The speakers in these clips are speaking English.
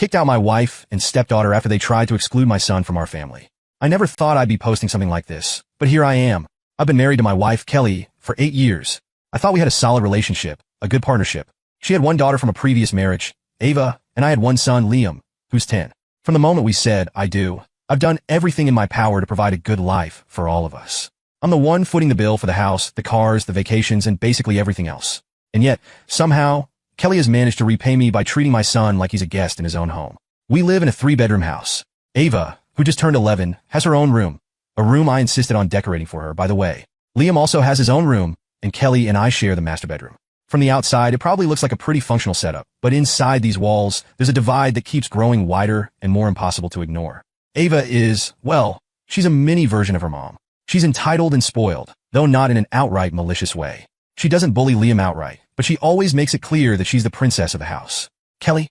kicked out my wife and stepdaughter after they tried to exclude my son from our family. I never thought I'd be posting something like this, but here I am. I've been married to my wife, Kelly, for 8 years. I thought we had a solid relationship, a good partnership. She had one daughter from a previous marriage, Ava, and I had one son, Liam, who's 10. From the moment we said, I do, I've done everything in my power to provide a good life for all of us. I'm the one footing the bill for the house, the cars, the vacations, and basically everything else. And yet, somehow, Kelly has managed to repay me by treating my son like he's a guest in his own home. We live in a 3-bedroom house. Ava, who just turned 11, has her own room, a room I insisted on decorating for her, by the way. Liam also has his own room, and Kelly and I share the master bedroom. From the outside, it probably looks like a pretty functional setup, but inside these walls, there's a divide that keeps growing wider and more impossible to ignore. Ava is, well, she's a mini version of her mom. She's entitled and spoiled, though not in an outright malicious way. She doesn't bully Liam outright, but she always makes it clear that she's the princess of the house. Kelly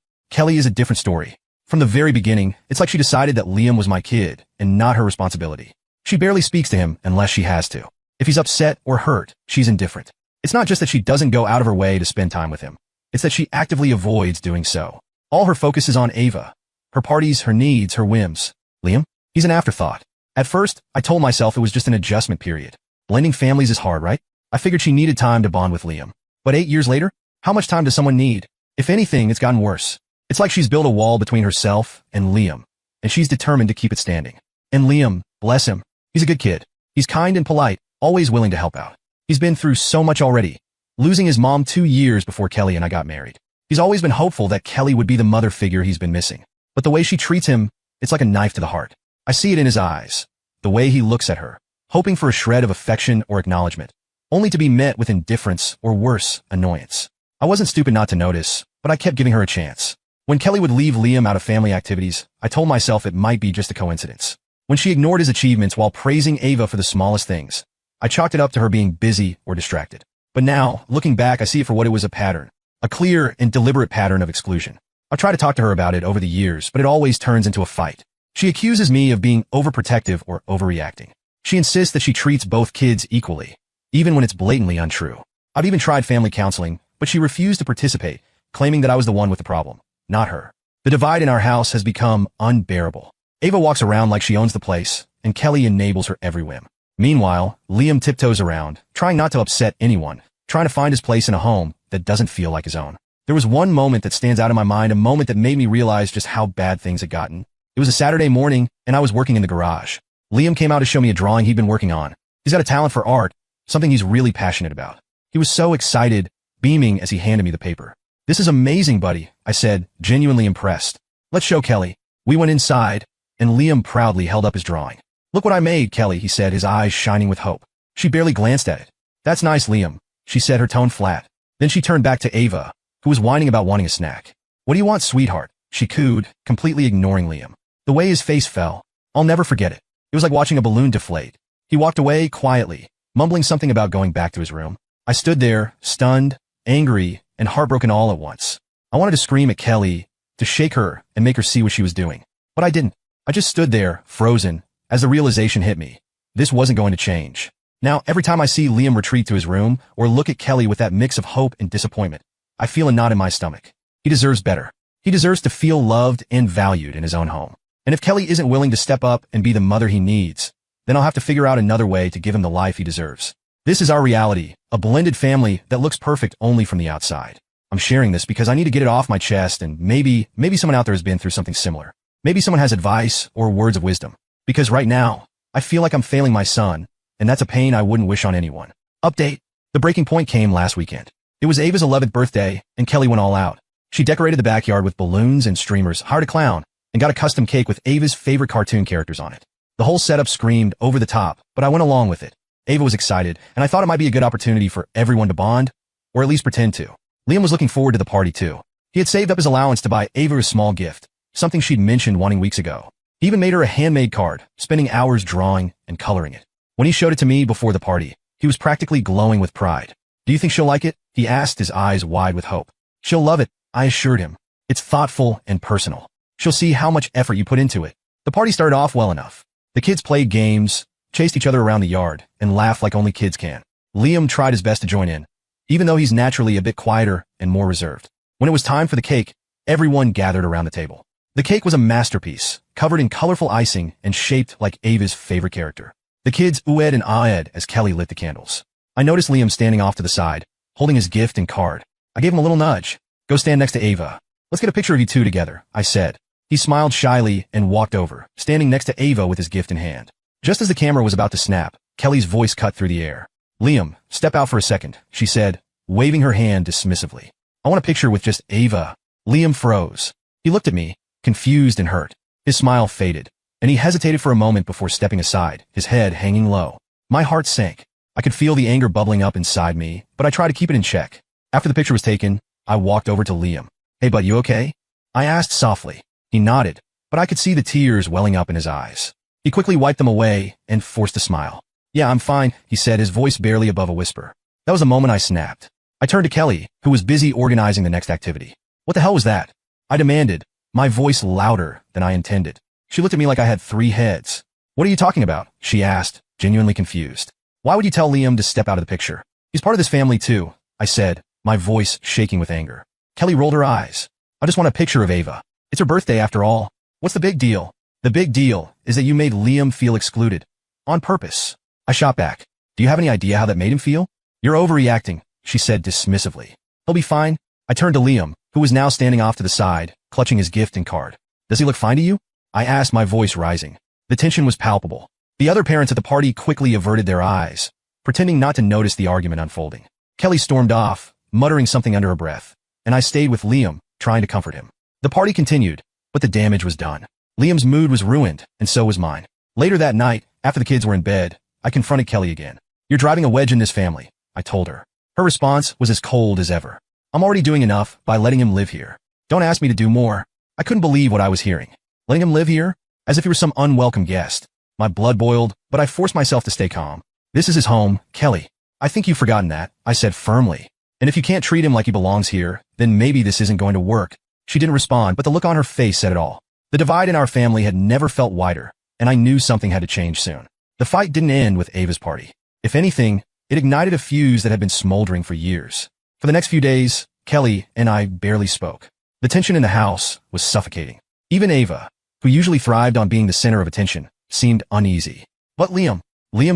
is a different story. From the very beginning, it's like she decided that Liam was my kid and not her responsibility. She barely speaks to him unless she has to. If he's upset or hurt, she's indifferent. It's not just that she doesn't go out of her way to spend time with him. It's that she actively avoids doing so. All her focus is on Ava. Her parties, her needs, her whims. Liam? He's an afterthought. At first, I told myself it was just an adjustment period. Blending families is hard, right? I figured she needed time to bond with Liam. But 8 years later, how much time does someone need? If anything, it's gotten worse. It's like she's built a wall between herself and Liam, and she's determined to keep it standing. And Liam, bless him, he's a good kid. He's kind and polite, always willing to help out. He's been through so much already, losing his mom 2 years before Kelly and I got married. He's always been hopeful that Kelly would be the mother figure he's been missing. But the way she treats him, it's like a knife to the heart. I see it in his eyes, the way he looks at her, hoping for a shred of affection or acknowledgement, only to be met with indifference or worse, annoyance. I wasn't stupid not to notice, but I kept giving her a chance. When Kelly would leave Liam out of family activities, I told myself it might be just a coincidence. When she ignored his achievements while praising Ava for the smallest things, I chalked it up to her being busy or distracted. But now, looking back, I see it for what it was, a pattern. A clear and deliberate pattern of exclusion. I've tried to talk to her about it over the years, but it always turns into a fight. She accuses me of being overprotective or overreacting. She insists that she treats both kids equally, even when it's blatantly untrue. I've even tried family counseling, but she refused to participate, claiming that I was the one with the problem, not her. The divide in our house has become unbearable. Ava walks around like she owns the place, and Kelly enables her every whim. Meanwhile, Liam tiptoes around, trying not to upset anyone, trying to find his place in a home that doesn't feel like his own. There was one moment that stands out in my mind, a moment that made me realize just how bad things had gotten. It was a Saturday morning, and I was working in the garage. Liam came out to show me a drawing he'd been working on. He's got a talent for art, something he's really passionate about. He was so excited, beaming as he handed me the paper. "This is amazing, buddy," I said, genuinely impressed. "Let's show Kelly." We went inside, and Liam proudly held up his drawing. "Look what I made, Kelly," he said, his eyes shining with hope. She barely glanced at it. "That's nice, Liam," she said, her tone flat. Then she turned back to Ava, who was whining about wanting a snack. "What do you want, sweetheart?" she cooed, completely ignoring Liam. The way his face fell, I'll never forget it. It was like watching a balloon deflate. He walked away quietly, mumbling something about going back to his room. I stood there, stunned, angry, and heartbroken all at once. I wanted to scream at Kelly, to shake her and make her see what she was doing. But I didn't. I just stood there, frozen, as the realization hit me. This wasn't going to change. Now, every time I see Liam retreat to his room or look at Kelly with that mix of hope and disappointment, I feel a knot in my stomach. He deserves better. He deserves to feel loved and valued in his own home. And if Kelly isn't willing to step up and be the mother he needs, then I'll have to figure out another way to give him the life he deserves. This is our reality, a blended family that looks perfect only from the outside. I'm sharing this because I need to get it off my chest, and maybe someone out there has been through something similar. Maybe someone has advice or words of wisdom. Because right now, I feel like I'm failing my son, and that's a pain I wouldn't wish on anyone. Update. The breaking point came last weekend. It was Ava's 11th birthday, and Kelly went all out. She decorated the backyard with balloons and streamers, hired a clown, and got a custom cake with Ava's favorite cartoon characters on it. The whole setup screamed over the top, but I went along with it. Ava was excited, and I thought it might be a good opportunity for everyone to bond, or at least pretend to. Liam was looking forward to the party too. He had saved up his allowance to buy Ava a small gift, something she'd mentioned wanting weeks ago. He even made her a handmade card, spending hours drawing and coloring it. When he showed it to me before the party, he was practically glowing with pride. "Do you think she'll like it?" he asked, his eyes wide with hope. "She'll love it," I assured him. "It's thoughtful and personal. She'll see how much effort you put into it." The party started off well enough. The kids played games, chased each other around the yard, and laughed like only kids can. Liam tried his best to join in, even though he's naturally a bit quieter and more reserved. When it was time for the cake, everyone gathered around the table. The cake was a masterpiece, covered in colorful icing and shaped like Ava's favorite character. The kids oohed and ahed as Kelly lit the candles. I noticed Liam standing off to the side, holding his gift and card. I gave him a little nudge. Go stand next to Ava. Let's get a picture of you two together, I said. He smiled shyly and walked over, standing next to Ava with his gift in hand. Just as the camera was about to snap, Kelly's voice cut through the air. Liam, step out for a second, she said, waving her hand dismissively. I want a picture with just Ava. Liam froze. He looked at me, confused and hurt. His smile faded, and he hesitated for a moment before stepping aside, his head hanging low. My heart sank. I could feel the anger bubbling up inside me, but I tried to keep it in check. After the picture was taken, I walked over to Liam. Hey bud, you okay? I asked softly. He nodded, but I could see the tears welling up in his eyes. He quickly wiped them away and forced a smile. Yeah, I'm fine, he said, his voice barely above a whisper. That was the moment I snapped. I turned to Kelly, who was busy organizing the next activity. What the hell was that? I demanded, my voice louder than I intended. She looked at me like I had 3 heads. What are you talking about? She asked, genuinely confused. Why would you tell Liam to step out of the picture? He's part of this family too, I said, my voice shaking with anger. Kelly rolled her eyes. I just want a picture of Ava. It's her birthday after all. What's the big deal? The big deal is that you made Liam feel excluded. On purpose. I shot back. Do you have any idea how that made him feel? You're overreacting, she said dismissively. He'll be fine. I turned to Liam, who was now standing off to the side, clutching his gift and card. Does he look fine to you? I asked, my voice rising. The tension was palpable. The other parents at the party quickly averted their eyes, pretending not to notice the argument unfolding. Kelly stormed off, muttering something under her breath, and I stayed with Liam, trying to comfort him. The party continued, but the damage was done. Liam's mood was ruined, and so was mine. Later that night, after the kids were in bed, I confronted Kelly again. You're driving a wedge in this family, I told her. Her response was as cold as ever. I'm already doing enough by letting him live here. Don't ask me to do more. I couldn't believe what I was hearing. Letting him live here? As if he were some unwelcome guest. My blood boiled, but I forced myself to stay calm. This is his home, Kelly. I think you've forgotten that, I said firmly. And if you can't treat him like he belongs here, then maybe this isn't going to work. She didn't respond, but the look on her face said it all. The divide in our family had never felt wider, and I knew something had to change soon. The fight didn't end with Ava's party. If anything, it ignited a fuse that had been smoldering for years. For the next few days, Kelly and I barely spoke. The tension in the house was suffocating. Even Ava, who usually thrived on being the center of attention, seemed uneasy. But Liam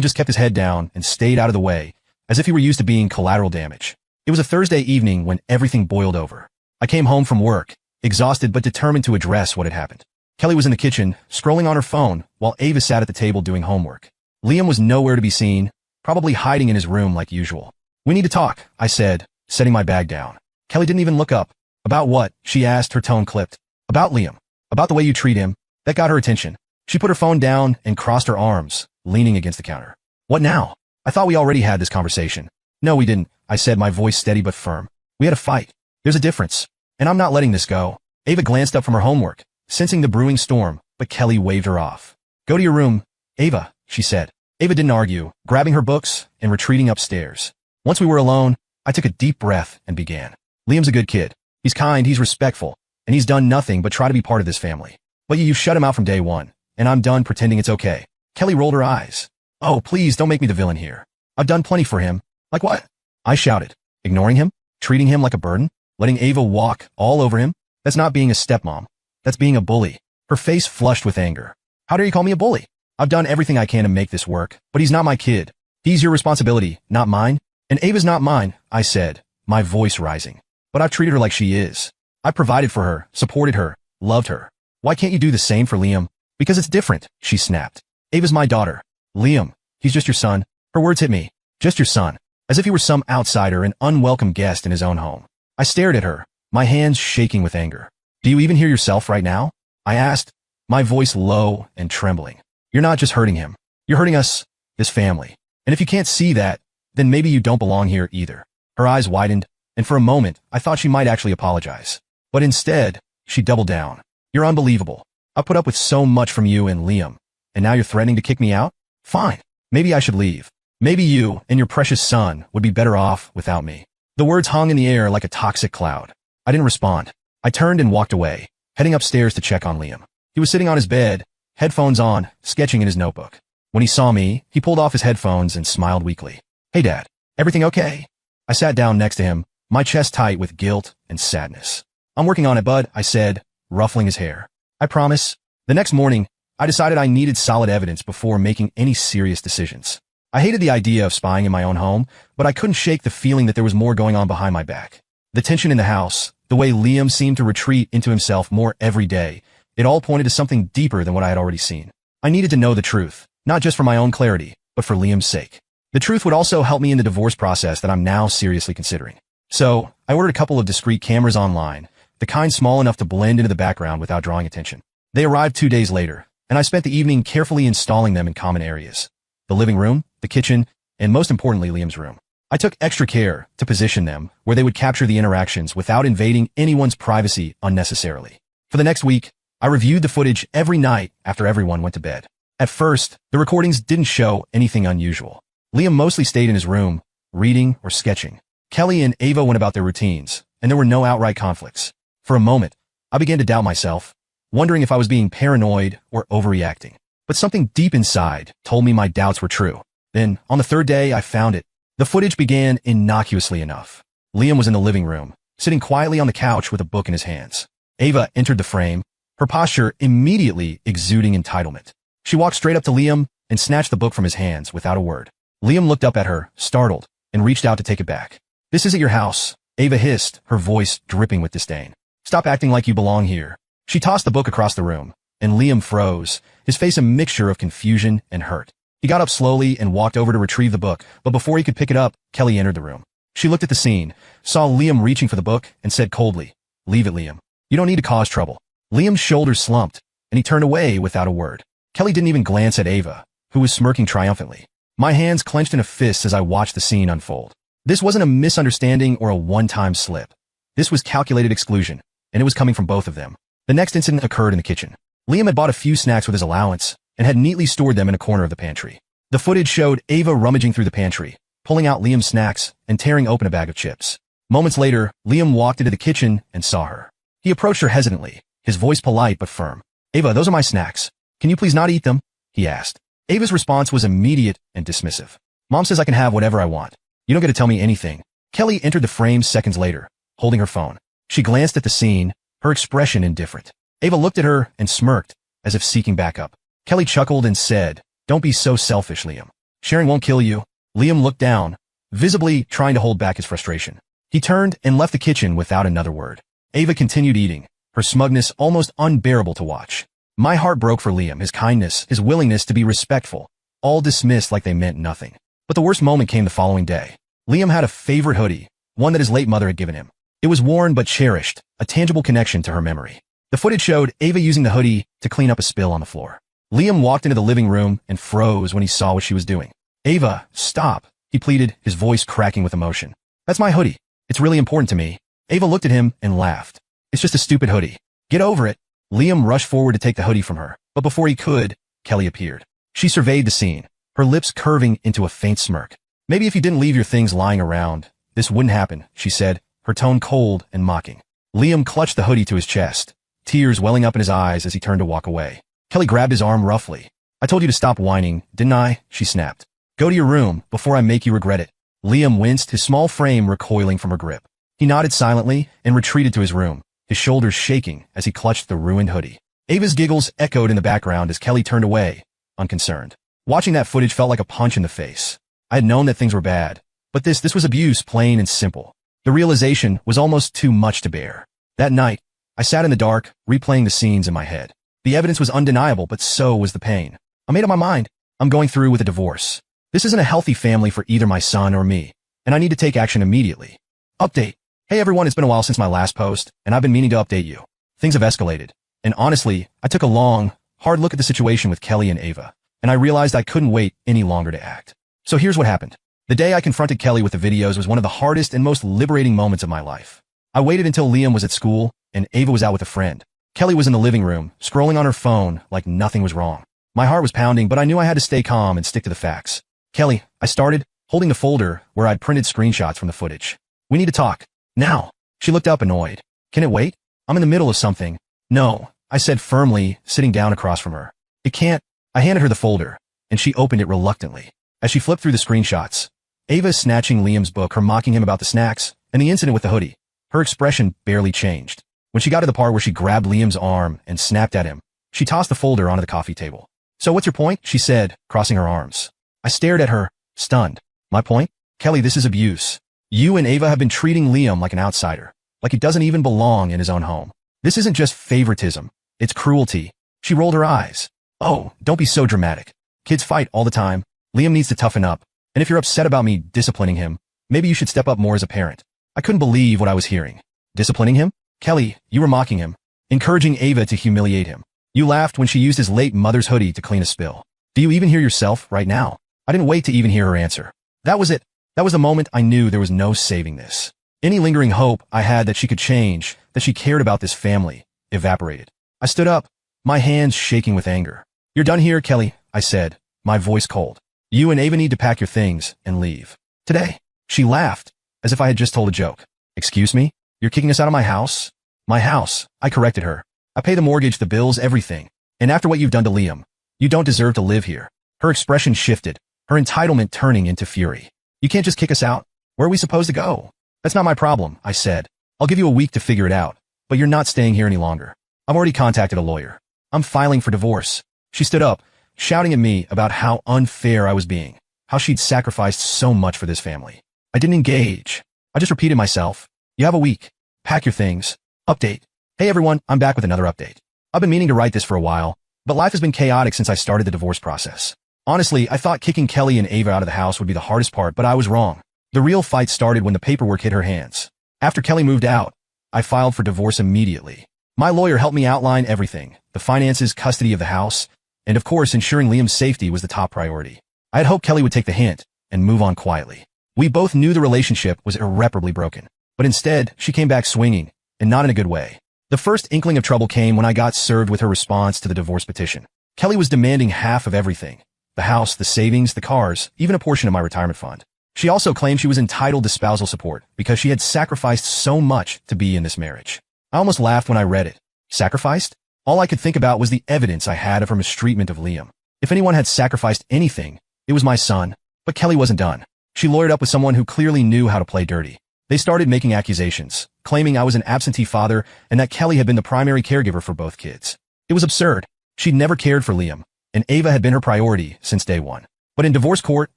just kept his head down and stayed out of the way, as if he were used to being collateral damage. It was a Thursday evening when everything boiled over. I came home from work, exhausted but determined to address what had happened. Kelly was in the kitchen, scrolling on her phone, while Ava sat at the table doing homework. Liam was nowhere to be seen, probably hiding in his room like usual. We need to talk, I said, setting my bag down. Kelly didn't even look up. About what? She asked, her tone clipped. About Liam. About the way you treat him. That got her attention. She put her phone down and crossed her arms, leaning against the counter. What now? I thought we already had this conversation. No, we didn't, I said, my voice steady but firm. We had a fight. There's a difference. And I'm not letting this go. Ava glanced up from her homework, sensing the brewing storm, but Kelly waved her off. Go to your room, Ava, she said. Ava didn't argue, grabbing her books and retreating upstairs. Once we were alone, I took a deep breath and began. Liam's a good kid. He's kind, he's respectful, and he's done nothing but try to be part of this family. But you shut him out from day one, and I'm done pretending it's okay. Kelly rolled her eyes. Oh, please don't make me the villain here. I've done plenty for him. Like what? I shouted. Ignoring him? Treating him like a burden? Letting Ava walk all over him? That's not being a stepmom. That's being a bully. Her face flushed with anger. How dare you call me a bully? I've done everything I can to make this work, but he's not my kid. He's your responsibility, not mine. And Ava's not mine, I said, my voice rising. But I've treated her like she is. I provided for her, supported her, loved her. Why can't you do the same for Liam? Because it's different, she snapped. Ava's my daughter. Liam, he's just your son. Her words hit me. Just your son. As if he were some outsider, an unwelcome guest in his own home. I stared at her, my hands shaking with anger. Do you even hear yourself right now? I asked, my voice low and trembling. You're not just hurting him. You're hurting us, this family. And if you can't see that, then maybe you don't belong here either. Her eyes widened, and for a moment, I thought she might actually apologize. But instead, she doubled down. You're unbelievable. I put up with so much from you and Liam, and now you're threatening to kick me out? Fine. Maybe I should leave. Maybe you and your precious son would be better off without me. The words hung in the air like a toxic cloud. I didn't respond. I turned and walked away, heading upstairs to check on Liam. He was sitting on his bed, headphones on, sketching in his notebook. When he saw me, he pulled off his headphones and smiled weakly. Hey, Dad. Everything okay? I sat down next to him, my chest tight with guilt and sadness. I'm working on it, bud, I said, ruffling his hair. I promise. The next morning, I decided I needed solid evidence before making any serious decisions. I hated the idea of spying in my own home, but I couldn't shake the feeling that there was more going on behind my back. The tension in the house, the way Liam seemed to retreat into himself more every day, it all pointed to something deeper than what I had already seen. I needed to know the truth, not just for my own clarity, but for Liam's sake. The truth would also help me in the divorce process that I'm now seriously considering. So, I ordered a couple of discreet cameras online, the kind small enough to blend into the background without drawing attention. They arrived 2 days later, and I spent the evening carefully installing them in common areas. The living room, the kitchen, and most importantly, Liam's room. I took extra care to position them where they would capture the interactions without invading anyone's privacy unnecessarily. For the next week, I reviewed the footage every night after everyone went to bed. At first, the recordings didn't show anything unusual. Liam mostly stayed in his room, reading or sketching. Kelly and Ava went about their routines, and there were no outright conflicts. For a moment, I began to doubt myself, wondering if I was being paranoid or overreacting. But something deep inside told me my doubts were true. Then, on the third day, I found it. The footage began innocuously enough. Liam was in the living room, sitting quietly on the couch with a book in his hands. Ava entered the frame, her posture immediately exuding entitlement. She walked straight up to Liam and snatched the book from his hands without a word. Liam looked up at her, startled, and reached out to take it back. "This isn't your house," Ava hissed, her voice dripping with disdain. "Stop acting like you belong here." She tossed the book across the room, and Liam froze, his face a mixture of confusion and hurt. He got up slowly and walked over to retrieve the book, but before he could pick it up, Kelly entered the room. She looked at the scene, saw Liam reaching for the book, and said coldly, "Leave it, Liam. You don't need to cause trouble." Liam's shoulders slumped, and he turned away without a word. Kelly didn't even glance at Ava, who was smirking triumphantly. My hands clenched in a fist as I watched the scene unfold. This wasn't a misunderstanding or a one-time slip. This was calculated exclusion, and it was coming from both of them. The next incident occurred in the kitchen. Liam had bought a few snacks with his allowance, and had neatly stored them in a corner of the pantry. The footage showed Ava rummaging through the pantry, pulling out Liam's snacks and tearing open a bag of chips. Moments later, Liam walked into the kitchen and saw her. He approached her hesitantly, his voice polite but firm. "Ava, those are my snacks. Can you please not eat them?" he asked. Ava's response was immediate and dismissive. "Mom says I can have whatever I want. You don't get to tell me anything." Kelly entered the frame seconds later, holding her phone. She glanced at the scene, her expression indifferent. Ava looked at her and smirked, as if seeking backup. Kelly chuckled and said, "Don't be so selfish, Liam. Sharing won't kill you." Liam looked down, visibly trying to hold back his frustration. He turned and left the kitchen without another word. Ava continued eating, her smugness almost unbearable to watch. My heart broke for Liam, his kindness, his willingness to be respectful, all dismissed like they meant nothing. But the worst moment came the following day. Liam had a favorite hoodie, one that his late mother had given him. It was worn but cherished, a tangible connection to her memory. The footage showed Ava using the hoodie to clean up a spill on the floor. Liam walked into the living room and froze when he saw what she was doing. "Ava, stop," he pleaded, his voice cracking with emotion. "That's my hoodie. It's really important to me." Ava looked at him and laughed. "It's just a stupid hoodie. Get over it." Liam rushed forward to take the hoodie from her, but before he could, Kelly appeared. She surveyed the scene, her lips curving into a faint smirk. "Maybe if you didn't leave your things lying around, this wouldn't happen," she said, her tone cold and mocking. Liam clutched the hoodie to his chest, tears welling up in his eyes as he turned to walk away. Kelly grabbed his arm roughly. "I told you to stop whining, didn't I?" she snapped. "Go to your room before I make you regret it." Liam winced, his small frame recoiling from her grip. He nodded silently and retreated to his room, his shoulders shaking as he clutched the ruined hoodie. Ava's giggles echoed in the background as Kelly turned away, unconcerned. Watching that footage felt like a punch in the face. I had known that things were bad, but this was abuse, plain and simple. The realization was almost too much to bear. That night, I sat in the dark, replaying the scenes in my head. The evidence was undeniable, but so was the pain. I made up my mind. I'm going through with a divorce. This isn't a healthy family for either my son or me, and I need to take action immediately. Update. Hey everyone, it's been a while since my last post, and I've been meaning to update you. Things have escalated, and honestly, I took a long, hard look at the situation with Kelly and Ava, and I realized I couldn't wait any longer to act. So here's what happened. The day I confronted Kelly with the videos was one of the hardest and most liberating moments of my life. I waited until Liam was at school, and Ava was out with a friend. Kelly was in the living room, scrolling on her phone like nothing was wrong. My heart was pounding, but I knew I had to stay calm and stick to the facts. "Kelly," I started, holding the folder where I'd printed screenshots from the footage. "We need to talk. Now." She looked up annoyed. "Can it wait? I'm in the middle of something." "No," I said firmly, sitting down across from her. "It can't." I handed her the folder, and she opened it reluctantly. As she flipped through the screenshots, Ava snatching Liam's book, her mocking him about the snacks, and the incident with the hoodie. Her expression barely changed. When she got to the part where she grabbed Liam's arm and snapped at him, she tossed the folder onto the coffee table. "So what's your point?" she said, crossing her arms. I stared at her, stunned. "My point? Kelly, this is abuse. You and Ava have been treating Liam like an outsider, like he doesn't even belong in his own home. This isn't just favoritism, it's cruelty." She rolled her eyes. "Oh, don't be so dramatic. Kids fight all the time. Liam needs to toughen up. And if you're upset about me disciplining him, maybe you should step up more as a parent." I couldn't believe what I was hearing. Disciplining him? Kelly, you were mocking him, encouraging Ava to humiliate him. You laughed when she used his late mother's hoodie to clean a spill. Do you even hear yourself right now? I didn't wait to even hear her answer. That was it. That was the moment I knew there was no saving this. Any lingering hope I had that she could change, that she cared about this family, evaporated. I stood up, my hands shaking with anger. "You're done here, Kelly," I said, my voice cold. "You and Ava need to pack your things and leave. Today." She laughed, as if I had just told a joke. "Excuse me? You're kicking us out of my house?" "My house," I corrected her. "I pay the mortgage, the bills, everything. And after what you've done to Liam, you don't deserve to live here." Her expression shifted, her entitlement turning into fury. "You can't just kick us out. Where are we supposed to go?" "That's not my problem," I said. "I'll give you a week to figure it out, but you're not staying here any longer. I've already contacted a lawyer. I'm filing for divorce." She stood up, shouting at me about how unfair I was being, how she'd sacrificed so much for this family. I didn't engage. I just repeated myself. "You have a week. Pack your things. Update." Hey everyone, I'm back with another update. I've been meaning to write this for a while, but life has been chaotic since I started the divorce process. Honestly, I thought kicking Kelly and Ava out of the house would be the hardest part, but I was wrong. The real fight started when the paperwork hit her hands. After Kelly moved out, I filed for divorce immediately. My lawyer helped me outline everything, the finances, custody of the house, and of course ensuring Liam's safety was the top priority. I had hoped Kelly would take the hint and move on quietly. We both knew the relationship was irreparably broken, but instead, she came back swinging, and not in a good way. The first inkling of trouble came when I got served with her response to the divorce petition. Kelly was demanding half of everything: the house, the savings, the cars, even a portion of my retirement fund. She also claimed she was entitled to spousal support because she had sacrificed so much to be in this marriage. I almost laughed when I read it. Sacrificed? All I could think about was the evidence I had of her mistreatment of Liam. If anyone had sacrificed anything, it was my son. But Kelly wasn't done. She lawyered up with someone who clearly knew how to play dirty. They started making accusations, claiming I was an absentee father and that Kelly had been the primary caregiver for both kids. It was absurd. She'd never cared for Liam, and Ava had been her priority since day one. But in divorce court,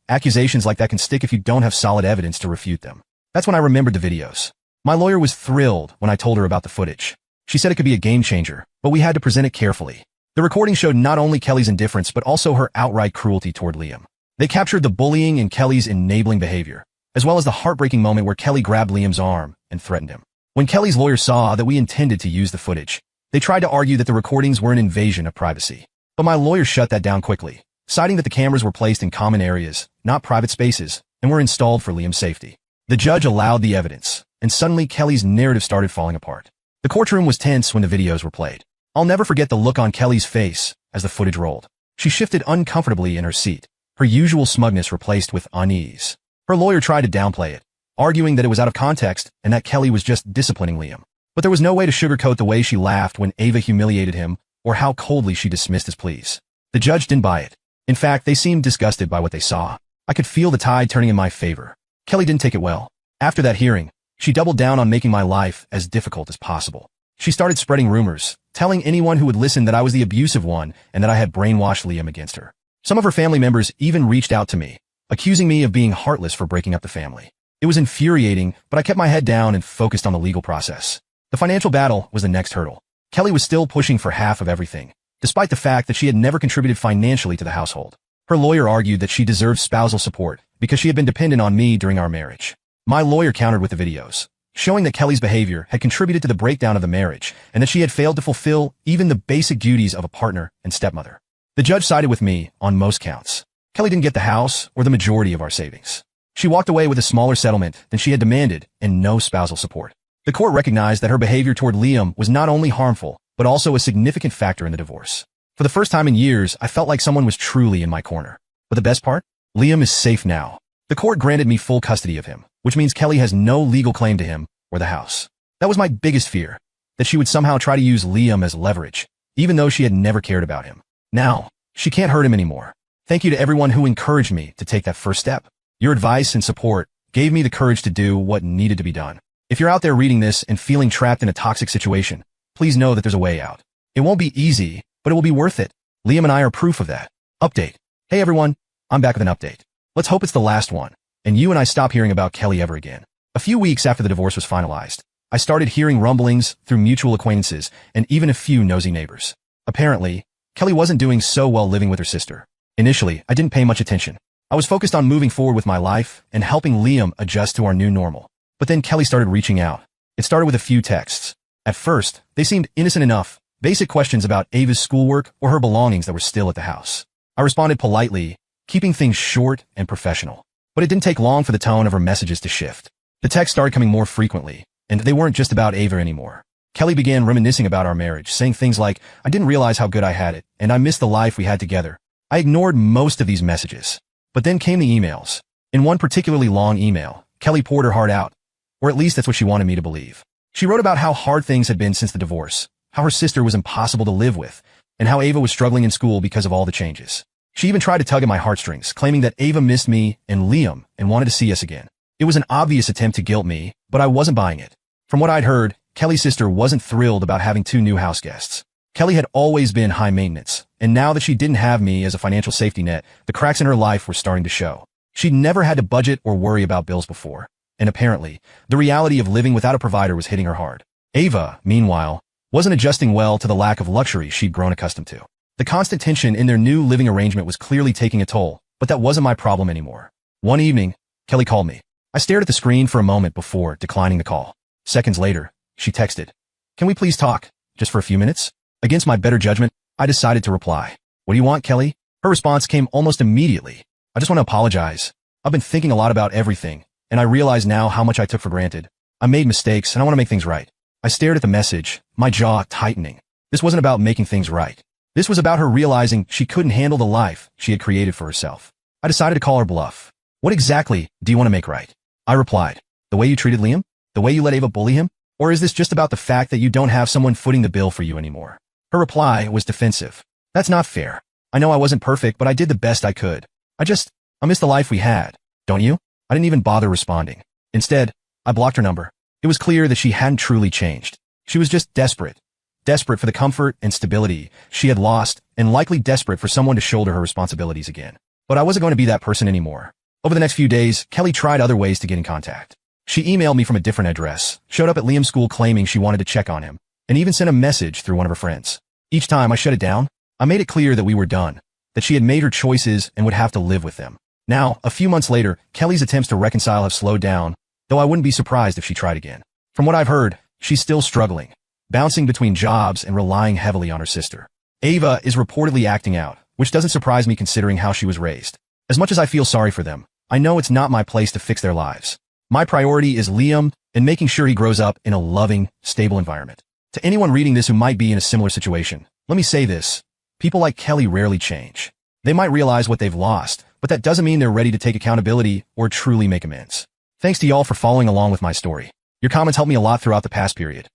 accusations like that can stick if you don't have solid evidence to refute them. That's when I remembered the videos. My lawyer was thrilled when I told her about the footage. She said it could be a game changer, but we had to present it carefully. The recording showed not only Kelly's indifference but also her outright cruelty toward Liam. They captured the bullying and Kelly's enabling behavior, as well as the heartbreaking moment where Kelly grabbed Liam's arm and threatened him. When Kelly's lawyer saw that we intended to use the footage, they tried to argue that the recordings were an invasion of privacy. But my lawyer shut that down quickly, citing that the cameras were placed in common areas, not private spaces, and were installed for Liam's safety. The judge allowed the evidence, and suddenly Kelly's narrative started falling apart. The courtroom was tense when the videos were played. I'll never forget the look on Kelly's face as the footage rolled. She shifted uncomfortably in her seat, her usual smugness replaced with unease. Her lawyer tried to downplay it, arguing that it was out of context and that Kelly was just disciplining Liam. But there was no way to sugarcoat the way she laughed when Ava humiliated him or how coldly she dismissed his pleas. The judge didn't buy it. In fact, they seemed disgusted by what they saw. I could feel the tide turning in my favor. Kelly didn't take it well. After that hearing, she doubled down on making my life as difficult as possible. She started spreading rumors, telling anyone who would listen that I was the abusive one and that I had brainwashed Liam against her. Some of her family members even reached out to me, accusing me of being heartless for breaking up the family. It was infuriating, but I kept my head down and focused on the legal process. The financial battle was the next hurdle. Kelly was still pushing for half of everything, despite the fact that she had never contributed financially to the household. Her lawyer argued that she deserved spousal support because she had been dependent on me during our marriage. My lawyer countered with the videos, showing that Kelly's behavior had contributed to the breakdown of the marriage and that she had failed to fulfill even the basic duties of a partner and stepmother. The judge sided with me on most counts. Kelly didn't get the house or the majority of our savings. She walked away with a smaller settlement than she had demanded and no spousal support. The court recognized that her behavior toward Liam was not only harmful, but also a significant factor in the divorce. For the first time in years, I felt like someone was truly in my corner. But the best part? Liam is safe now. The court granted me full custody of him, which means Kelly has no legal claim to him or the house. That was my biggest fear, that she would somehow try to use Liam as leverage, even though she had never cared about him. Now, she can't hurt him anymore. Thank you to everyone who encouraged me to take that first step. Your advice and support gave me the courage to do what needed to be done. If you're out there reading this and feeling trapped in a toxic situation, please know that there's a way out. It won't be easy, but it will be worth it. Liam and I are proof of that. Update. Hey everyone, I'm back with an update. Let's hope it's the last one, and you and I stop hearing about Kelly ever again. A few weeks after the divorce was finalized, I started hearing rumblings through mutual acquaintances and even a few nosy neighbors. Apparently, Kelly wasn't doing so well living with her sister. Initially, I didn't pay much attention. I was focused on moving forward with my life and helping Liam adjust to our new normal. But then Kelly started reaching out. It started with a few texts. At first, they seemed innocent enough, basic questions about Ava's schoolwork or her belongings that were still at the house. I responded politely, keeping things short and professional. But it didn't take long for the tone of her messages to shift. The texts started coming more frequently, and they weren't just about Ava anymore. Kelly began reminiscing about our marriage, saying things like, "I didn't realize how good I had it, and I missed the life we had together." I ignored most of these messages. But then came the emails. In one particularly long email, Kelly poured her heart out, or at least that's what she wanted me to believe. She wrote about how hard things had been since the divorce, how her sister was impossible to live with, and how Ava was struggling in school because of all the changes. She even tried to tug at my heartstrings, claiming that Ava missed me and Liam and wanted to see us again. It was an obvious attempt to guilt me, but I wasn't buying it. From what I'd heard, Kelly's sister wasn't thrilled about having 2 new house guests. Kelly had always been high maintenance, and now that she didn't have me as a financial safety net, the cracks in her life were starting to show. She'd never had to budget or worry about bills before, and apparently, the reality of living without a provider was hitting her hard. Ava, meanwhile, wasn't adjusting well to the lack of luxury she'd grown accustomed to. The constant tension in their new living arrangement was clearly taking a toll, but that wasn't my problem anymore. One evening, Kelly called me. I stared at the screen for a moment before declining the call. Seconds later, she texted, "Can we please talk, just for a few minutes?" Against my better judgment, I decided to reply. "What do you want, Kelly?" Her response came almost immediately. "I just want to apologize. I've been thinking a lot about everything, and I realize now how much I took for granted. I made mistakes, and I want to make things right." I stared at the message, my jaw tightening. This wasn't about making things right. This was about her realizing she couldn't handle the life she had created for herself. I decided to call her bluff. "What exactly do you want to make right?" I replied, "The way you treated Liam? The way you let Ava bully him? Or is this just about the fact that you don't have someone footing the bill for you anymore?" Her reply was defensive. "That's not fair. I know I wasn't perfect, but I did the best I could. I miss the life we had. Don't you?" I didn't even bother responding. Instead, I blocked her number. It was clear that she hadn't truly changed. She was just desperate. Desperate for the comfort and stability she had lost, and likely desperate for someone to shoulder her responsibilities again. But I wasn't going to be that person anymore. Over the next few days, Kelly tried other ways to get in contact. She emailed me from a different address, showed up at Liam's school claiming she wanted to check on him, and even sent a message through one of her friends. Each time I shut it down, I made it clear that we were done, that she had made her choices and would have to live with them. Now, a few months later, Kelly's attempts to reconcile have slowed down, though I wouldn't be surprised if she tried again. From what I've heard, she's still struggling, bouncing between jobs and relying heavily on her sister. Ava is reportedly acting out, which doesn't surprise me considering how she was raised. As much as I feel sorry for them, I know it's not my place to fix their lives. My priority is Liam and making sure he grows up in a loving, stable environment. To anyone reading this who might be in a similar situation, let me say this. People like Kelly rarely change. They might realize what they've lost, but that doesn't mean they're ready to take accountability or truly make amends. Thanks to y'all for following along with my story. Your comments helped me a lot throughout the past period.